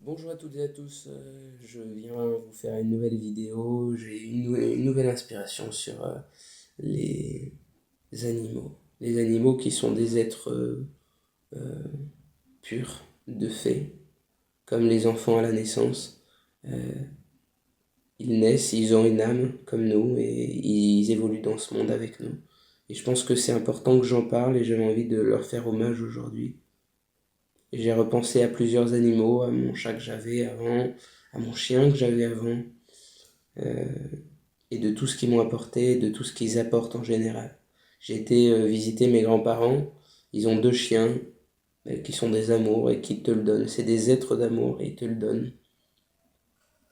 Bonjour à toutes et à tous, je viens vous faire une nouvelle vidéo. J'ai une nouvelle inspiration sur les animaux. Les animaux qui sont des êtres purs, de fait, comme les enfants à la naissance. Euh, Ils naissent, ils ont une âme comme nous et ils évoluent dans ce monde avec nous. Et je pense que c'est important que j'en parle et j'avais envie de leur faire hommage aujourd'hui. J'ai repensé à plusieurs animaux, à mon chat que j'avais avant, à mon chien que j'avais avant, euh, et de tout ce qu'ils m'ont apporté, de tout ce qu'ils apportent en général. J'ai été visiter mes grands-parents, ils ont deux chiens qui sont des amours et qui te le donnent. C'est des êtres d'amour et ils te le donnent.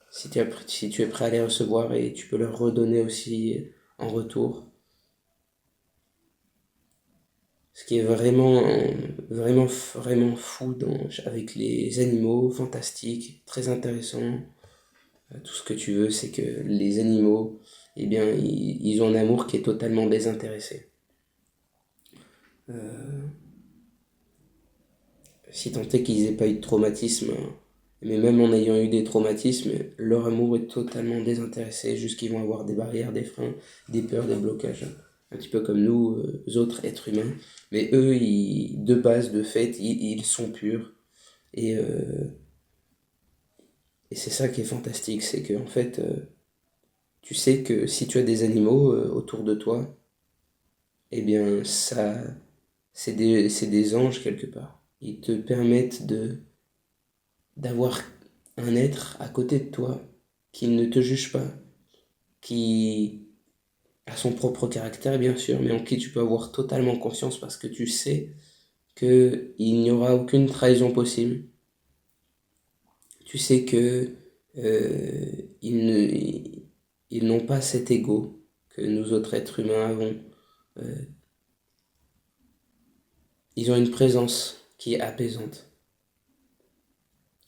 Si tu es prêt à les recevoir et tu peux leur redonner aussi en retour. Ce qui est vraiment fou avec les animaux, fantastique, très intéressant. Tout ce que tu veux, c'est que les animaux, eh bien, ils ont un amour qui est totalement désintéressé. Euh, Si tant est qu'ils n'aient pas eu de traumatisme, mais même en ayant eu des traumatismes, leur amour est totalement désintéressé, juste qu'ils vont avoir des barrières, des freins, des peurs, des blocages. Un petit peu comme nous, autres êtres humains. Mais eux, de base, de fait, ils sont purs. Et, euh, et c'est ça qui est fantastique, c'est que en fait, tu sais que si tu as des animaux autour de toi, eh bien, c'est des anges quelque part. Ils te permettent d'avoir un être à côté de toi qui ne te juge pas, qui a son propre caractère bien sûr, mais en qui tu peux avoir totalement confiance parce que tu sais qu'il n'y aura aucune trahison possible. Tu sais que ils ne, ils n'ont pas cet ego que nous autres êtres humains avons. Euh, Ils ont une présence qui est apaisante.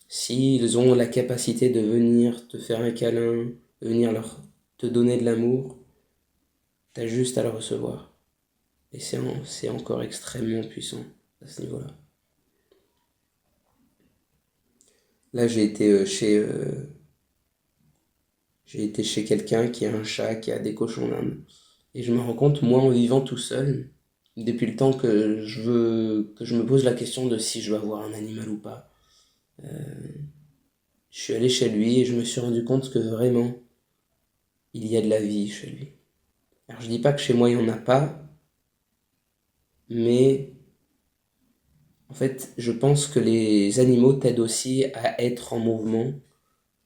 S'ils ont la capacité de venir te faire un câlin, de venir te donner de l'amour, t'as juste à le recevoir. Et c'est encore extrêmement puissant à ce niveau-là. Là, j'ai été chez quelqu'un qui a un chat, qui a des cochons d'Inde. Et je me rends compte, moi, en vivant tout seul, depuis le temps que je me pose la question de si je veux avoir un animal ou pas, je suis allé chez lui et je me suis rendu compte que vraiment, il y a de la vie chez lui. Alors, je dis pas que chez moi, il n'y en a pas, mais en fait, je pense que les animaux t'aident aussi à être en mouvement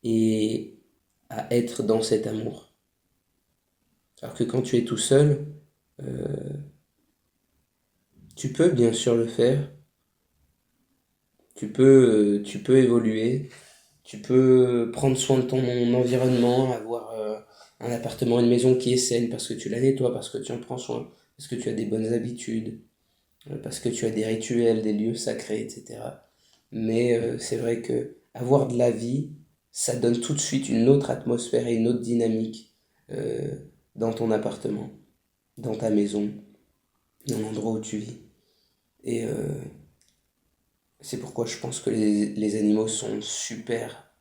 et à être dans cet amour. Alors que quand tu es tout seul, euh, tu peux bien sûr le faire, tu peux évoluer, tu peux prendre soin de ton environnement, avoir un appartement, une maison qui est saine parce que tu la nettoies, parce que tu en prends soin, parce que tu as des bonnes habitudes, parce que tu as des rituels, des lieux sacrés, etc. Mais c'est vrai que avoir de la vie, ça donne tout de suite une autre atmosphère et une autre dynamique euh, dans ton appartement, dans ta maison, dans l'endroit où tu vis. Et c'est pourquoi je pense que les animaux sont super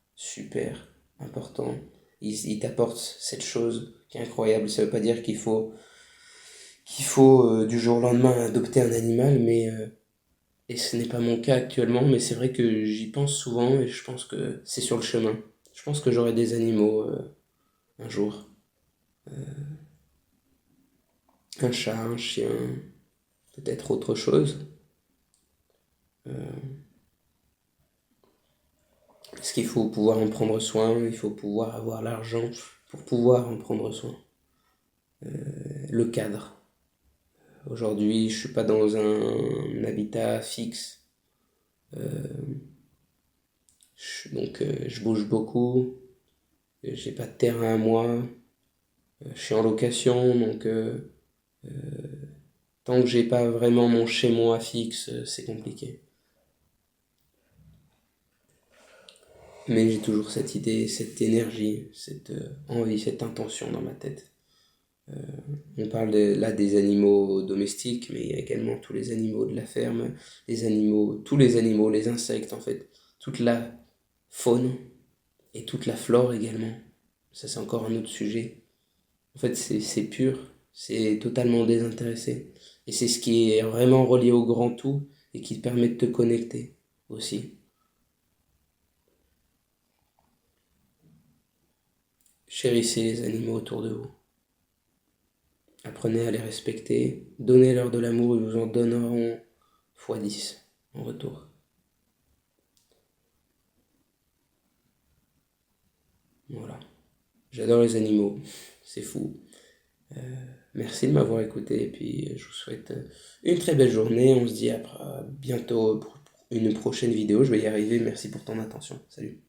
importants. Ils t'apportent cette chose qui est incroyable. Ça veut pas dire qu'il faut du jour au lendemain adopter un animal, mais et ce n'est pas mon cas actuellement, mais c'est vrai que j'y pense souvent et je pense que c'est sur le chemin. Je pense que j'aurai des animaux un jour. Un chat, un chien, peut-être autre chose. Parce qu'il faut pouvoir en prendre soin, il faut pouvoir avoir l'argent pour pouvoir en prendre soin. Le cadre. Aujourd'hui, je suis pas dans un habitat fixe, donc je bouge beaucoup. J'ai pas de terrain à moi. Je suis en location, donc tant que j'ai pas vraiment mon chez moi fixe, c'est compliqué. Mais j'ai toujours cette idée, cette énergie, cette envie, cette intention dans ma tête. On parle là des animaux domestiques, mais il y a également tous les animaux de la ferme, tous les animaux, les insectes en fait, toute la faune et toute la flore également. Ça, c'est encore un autre sujet. En fait, c'est pur, c'est totalement désintéressé. Et c'est ce qui est vraiment relié au grand tout et qui te permet de te connecter aussi. Chérissez les animaux autour de vous. Apprenez à les respecter, donnez-leur de l'amour, ils vous en donneront x10 en retour. Voilà. J'adore les animaux, c'est fou. Merci de m'avoir écouté et puis je vous souhaite une très belle journée. On se dit à bientôt pour une prochaine vidéo. Je vais y arriver. Merci pour ton attention. Salut.